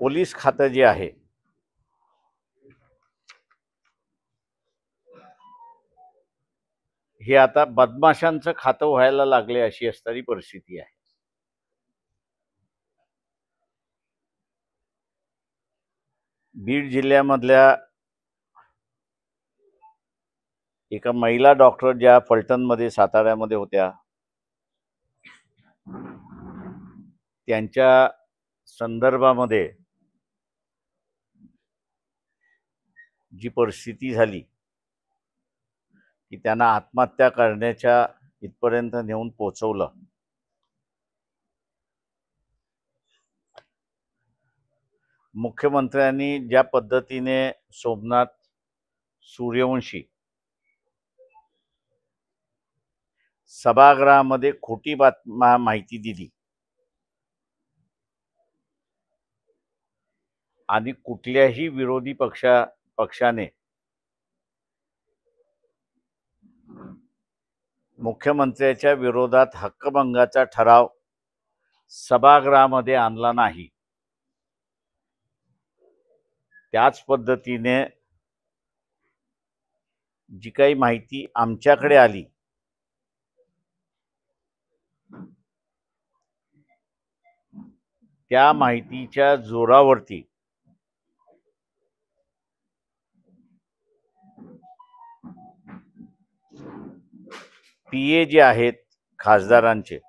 Police खातं जे आहे हे आता बदमाशांचं खातं व्हायला लागले अशी असणारी परिस्थिती आहे. बीड जिल्ह्यामधल्या एका महिला डॉक्टर ज्या फलटणमध्ये साताऱ्यामध्ये होत्या, त्यांच्या संदर्भामध्ये जी परिस्थिती झाली की त्यांना आत्महत्या करण्याच्या इथपर्यंत नेऊन पोहोचवलं. मुख्यमंत्र्यांनी ज्या पद्धतीने सोमनाथ सूर्यवंशी सभागृहामध्ये खोटी माहिती दिली आणि कुठल्याही विरोधी पक्षाने मुख्यमंत्र्याच्या विरोधात हक्कभंगाचा ठराव सभागृहामध्ये आणला नाही. त्याच पद्धतीने जी काही माहिती आमच्याकडे आली त्या माहितीच्या जोरावरती पीए जे आहेत खासदारांचे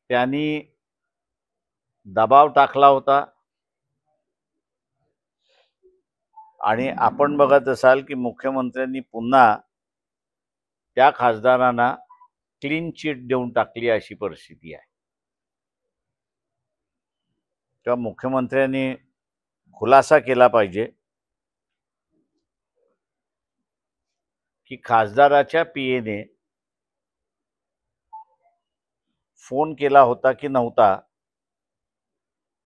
त्यांनी दबाव टाकला होता आणि आपण बघत असाल की मुख्यमंत्र्यांनी पुन्हा त्या खासदारांना क्लीन चिट देऊन टाकली अशी परिस्थिती आहे. तेव्हा मुख्यमंत्र्यांनी खुलासा केला पाहिजे की खासदाराच्या पीएने फोन केला होता की नव्हता